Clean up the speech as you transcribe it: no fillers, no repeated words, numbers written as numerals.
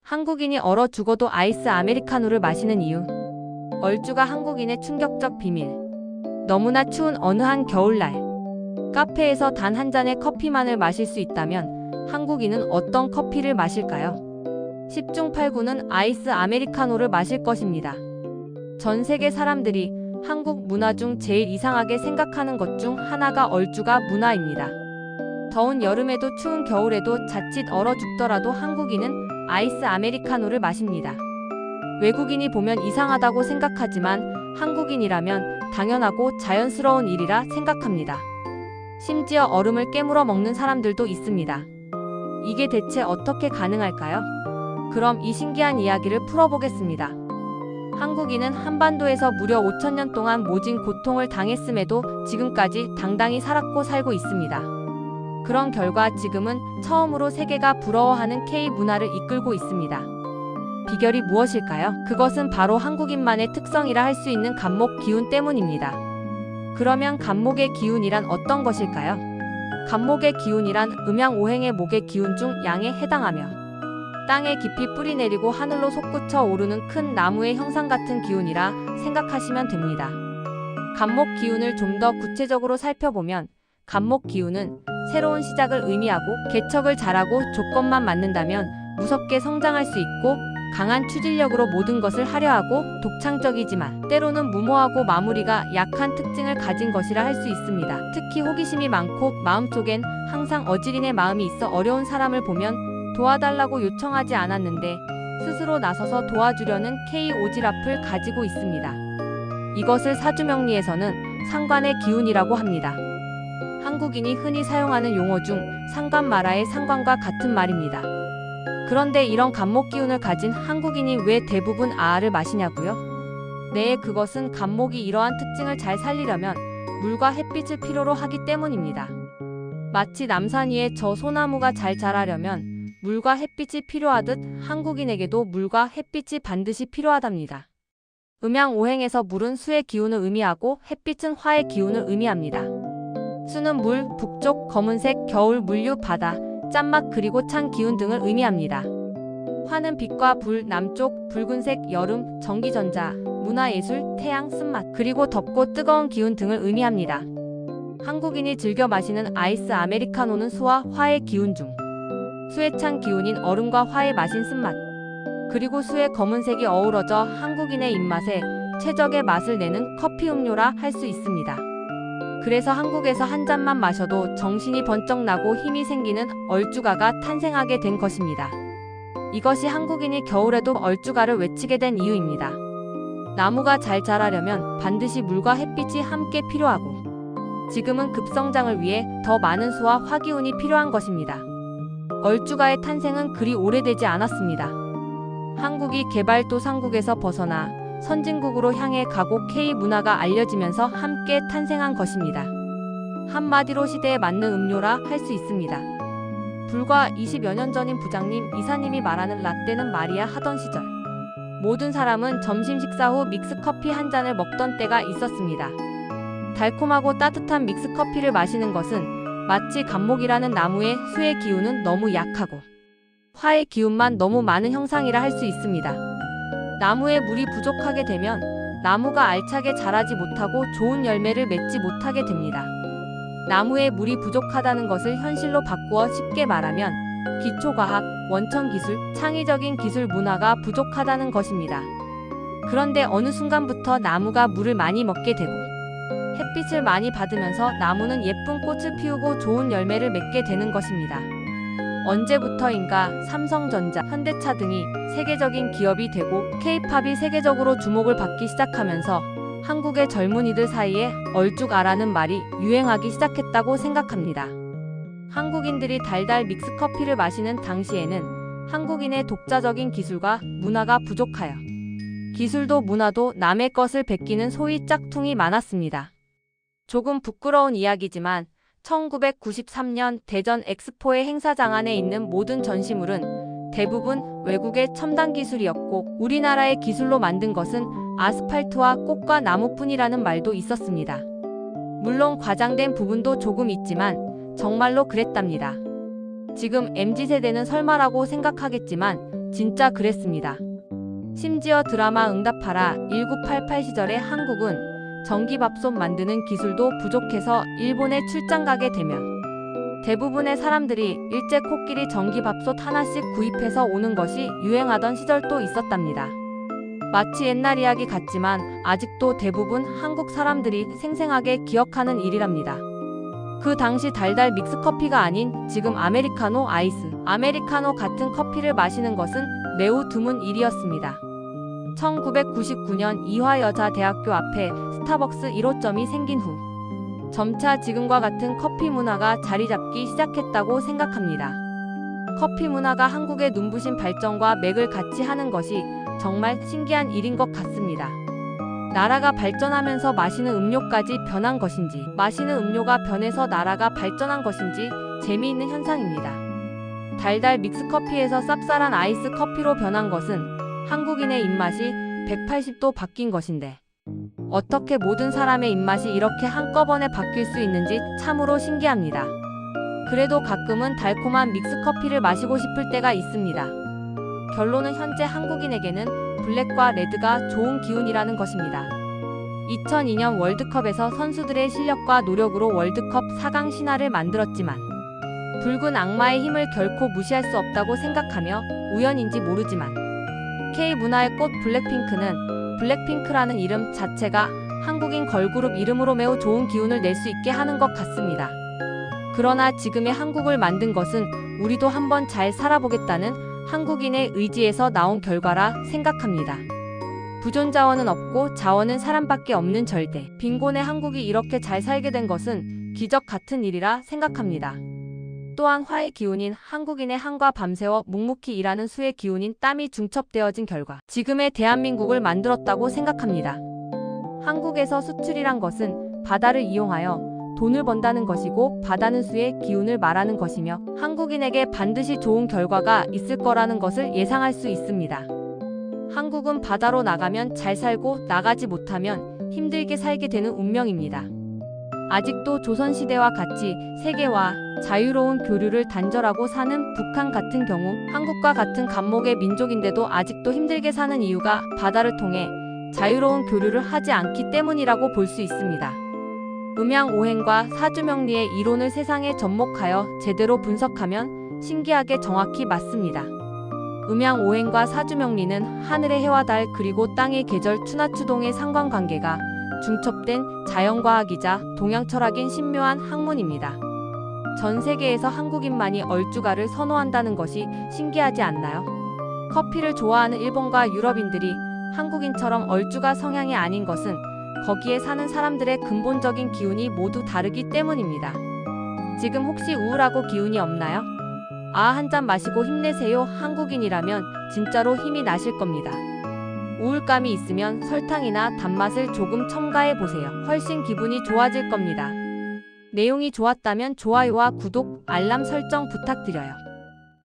한국인이 얼어 죽어도 아이스 아메리카노를 마시는 이유. 얼죽아 한국인의 충격적 비밀. 너무나 추운 어느 한 겨울날, 카페에서 단 한 잔의 커피만을 마실 수 있다면 한국인은 어떤 커피를 마실까요? 10중 8구는 아이스 아메리카노를 마실 것입니다. 전 세계 사람들이 한국 문화 중 제일 이상하게 생각하는 것 중 하나가 얼죽아 문화입니다. 더운 여름에도 추운 겨울에도 자칫 얼어 죽더라도 한국인은 아이스 아메리카노를 마십니다. 외국인이 보면 이상하다고 생각하지만 한국인이라면 당연하고 자연스러운 일이라 생각합니다. 심지어 얼음을 깨물어 먹는 사람들도 있습니다. 이게 대체 어떻게 가능할까요? 그럼 이 신기한 이야기를 풀어보겠습니다. 한국인은 한반도에서 무려 5,000년 동안 모진 고통을 당했음에도 지금까지 당당히 살았고 살고 있습니다. 그런 결과 지금은 처음으로 세계가 부러워하는 K-문화를 이끌고 있습니다. 비결이 무엇일까요? 그것은 바로 한국인만의 특성이라 할 수 있는 간목 기운 때문입니다. 그러면 간목의 기운이란 어떤 것일까요? 간목의 기운이란 음양오행의 목의 기운 중 양에 해당하며 땅에 깊이 뿌리 내리고 하늘로 솟구쳐 오르는 큰 나무의 형상 같은 기운이라 생각하시면 됩니다. 간목 기운을 좀 더 구체적으로 살펴보면 간목 기운은 새로운 시작을 의미하고 개척을 잘하고 조건만 맞는다면 무섭게 성장할 수 있고 강한 추진력으로 모든 것을 하려 하고 독창적이지만 때로는 무모하고 마무리가 약한 특징을 가진 것이라 할 수 있습니다. 특히 호기심이 많고 마음속엔 항상 어지린의 마음이 있어 어려운 사람을 보면 도와달라고 요청하지 않았는데 스스로 나서서 도와주려는 K 오지랖을 가지고 있습니다. 이것을 사주명리에서는 상관의 기운이라고 합니다. 한국인이 흔히 사용하는 용어 중 상관마라의 상관과 같은 말입니다. 그런데 이런 간목 기운을 가진 한국인이 왜 대부분 아아를 마시냐고요? 네, 그것은 간목이 이러한 특징을 잘 살리려면 물과 햇빛을 필요로 하기 때문입니다. 마치 남산 위에 저 소나무가 잘 자라려면 물과 햇빛이 필요하듯 한국인에게도 물과 햇빛이 반드시 필요하답니다. 음양오행에서 물은 수의 기운을 의미하고 햇빛은 화의 기운을 의미합니다. 수는 물, 북쪽, 검은색, 겨울, 물류, 바다, 짠맛 그리고 찬 기운 등을 의미합니다. 화는 빛과 불, 남쪽, 붉은색, 여름, 전기전자, 문화예술, 태양, 쓴맛, 그리고 덥고 뜨거운 기운 등을 의미합니다. 한국인이 즐겨 마시는 아이스 아메리카노는 수와 화의 기운 중 수의 찬 기운인 얼음과 화의 마신 쓴맛, 그리고 수의 검은색이 어우러져 한국인의 입맛에 최적의 맛을 내는 커피 음료라 할 수 있습니다. 그래서 한국에서 한 잔만 마셔도 정신이 번쩍 나고 힘이 생기는 얼죽아가 탄생하게 된 것입니다. 이것이 한국인이 겨울에도 얼죽아를 외치게 된 이유입니다. 나무가 잘 자라려면 반드시 물과 햇빛이 함께 필요하고 지금은 급성장을 위해 더 많은 수와 화기운이 필요한 것입니다. 얼죽아의 탄생은 그리 오래되지 않았습니다. 한국이 개발도상국에서 벗어나 선진국으로 향해 가고 K-문화가 알려지면서 함께 탄생한 것입니다. 한마디로 시대에 맞는 음료라 할 수 있습니다. 불과 20여 년 전인 부장님, 이사님이 말하는 라떼는 말이야 하던 시절. 모든 사람은 점심 식사 후 믹스커피 한 잔을 먹던 때가 있었습니다. 달콤하고 따뜻한 믹스커피를 마시는 것은 마치 간목이라는 나무의 수의 기운은 너무 약하고 화의 기운만 너무 많은 형상이라 할 수 있습니다. 나무에 물이 부족하게 되면 나무가 알차게 자라지 못하고 좋은 열매를 맺지 못하게 됩니다. 나무에 물이 부족하다는 것을 현실로 바꾸어 쉽게 말하면 기초과학, 원천기술, 창의적인 기술 문화가 부족하다는 것입니다. 그런데 어느 순간부터 나무가 물을 많이 먹게 되고 햇빛을 많이 받으면서 나무는 예쁜 꽃을 피우고 좋은 열매를 맺게 되는 것입니다. 언제부터인가 삼성전자, 현대차 등이 세계적인 기업이 되고 K-팝이 세계적으로 주목을 받기 시작하면서 한국의 젊은이들 사이에 얼죽아라는 말이 유행하기 시작했다고 생각합니다. 한국인들이 달달 믹스커피를 마시는 당시에는 한국인의 독자적인 기술과 문화가 부족하여 기술도 문화도 남의 것을 베끼는 소위 짝퉁이 많았습니다. 조금 부끄러운 이야기지만 1993년 대전 엑스포의 행사장 안에 있는 모든 전시물은 대부분 외국의 첨단 기술이었고 우리나라의 기술로 만든 것은 아스팔트와 꽃과 나무뿐이라는 말도 있었습니다. 물론 과장된 부분도 조금 있지만 정말로 그랬답니다. 지금 MZ세대는 설마라고 생각하겠지만 진짜 그랬습니다. 심지어 드라마 응답하라 1988 시절에 한국은 전기밥솥 만드는 기술도 부족해서 일본에 출장 가게 되면 대부분의 사람들이 일제 코끼리 전기밥솥 하나씩 구입해서 오는 것이 유행하던 시절도 있었답니다. 마치 옛날 이야기 같지만 아직도 대부분 한국 사람들이 생생하게 기억하는 일이랍니다. 그 당시 달달 믹스커피가 아닌 지금 아메리카노, 아이스 아메리카노 같은 커피를 마시는 것은 매우 드문 일이었습니다. 1999년 이화여자대학교 앞에 스타벅스 1호점이 생긴 후 점차 지금과 같은 커피 문화가 자리 잡기 시작했다고 생각합니다. 커피 문화가 한국의 눈부신 발전과 맥을 같이 하는 것이 정말 신기한 일인 것 같습니다. 나라가 발전하면서 마시는 음료까지 변한 것인지, 마시는 음료가 변해서 나라가 발전한 것인지 재미있는 현상입니다. 달달 믹스커피에서 쌉쌀한 아이스 커피로 변한 것은 한국인의 입맛이 180도 바뀐 것인데 어떻게 모든 사람의 입맛이 이렇게 한꺼번에 바뀔 수 있는지 참으로 신기합니다. 그래도 가끔은 달콤한 믹스커피를 마시고 싶을 때가 있습니다. 결론은 현재 한국인에게는 블랙과 레드가 좋은 기운이라는 것입니다. 2002년 월드컵에서 선수들의 실력과 노력으로 월드컵 4강 신화를 만들었지만 붉은 악마의 힘을 결코 무시할 수 없다고 생각하며 우연인지 모르지만 K-문화의 꽃 블랙핑크는 블랙핑크라는 이름 자체가 한국인 걸그룹 이름으로 매우 좋은 기운을 낼 수 있게 하는 것 같습니다. 그러나 지금의 한국을 만든 것은 우리도 한번 잘 살아보겠다는 한국인의 의지에서 나온 결과라 생각합니다. 부존 자원은 없고 자원은 사람밖에 없는 절대. 빈곤의 한국이 이렇게 잘 살게 된 것은 기적 같은 일이라 생각합니다. 또한 화의 기운인 한국인의 한과 밤새워 묵묵히 일하는 수의 기운인 땀이 중첩되어진 결과 지금의 대한민국을 만들었다고 생각합니다. 한국에서 수출이란 것은 바다를 이용하여 돈을 번다는 것이고 바다는 수의 기운을 말하는 것이며 한국인에게 반드시 좋은 결과가 있을 거라는 것을 예상할 수 있습니다. 한국은 바다로 나가면 잘 살고 나가지 못하면 힘들게 살게 되는 운명입니다. 아직도 조선시대와 같이 세계와 자유로운 교류를 단절하고 사는 북한 같은 경우 한국과 같은 간목의 민족인데도 아직도 힘들게 사는 이유가 바다를 통해 자유로운 교류를 하지 않기 때문이라고 볼 수 있습니다. 음양오행과 사주명리의 이론을 세상에 접목하여 제대로 분석하면 신기하게 정확히 맞습니다. 음양오행과 사주명리는 하늘의 해와 달 그리고 땅의 계절 추나추동의 상관관계가 중첩된 자연과학이자 동양철학인 신묘한 학문입니다. 전 세계에서 한국인만이 얼주가를 선호한다는 것이 신기하지 않나요? 커피를 좋아하는 일본과 유럽인들이 한국인처럼 얼주가 성향이 아닌 것은 거기에 사는 사람들의 근본적인 기운이 모두 다르기 때문입니다. 지금 혹시 우울하고 기운이 없나요? 한 잔 마시고 힘내세요. 한국인이라면 진짜로 힘이 나실 겁니다. 우울감이 있으면 설탕이나 단맛을 조금 첨가해 보세요. 훨씬 기분이 좋아질 겁니다. 내용이 좋았다면 좋아요와 구독, 알람 설정 부탁드려요.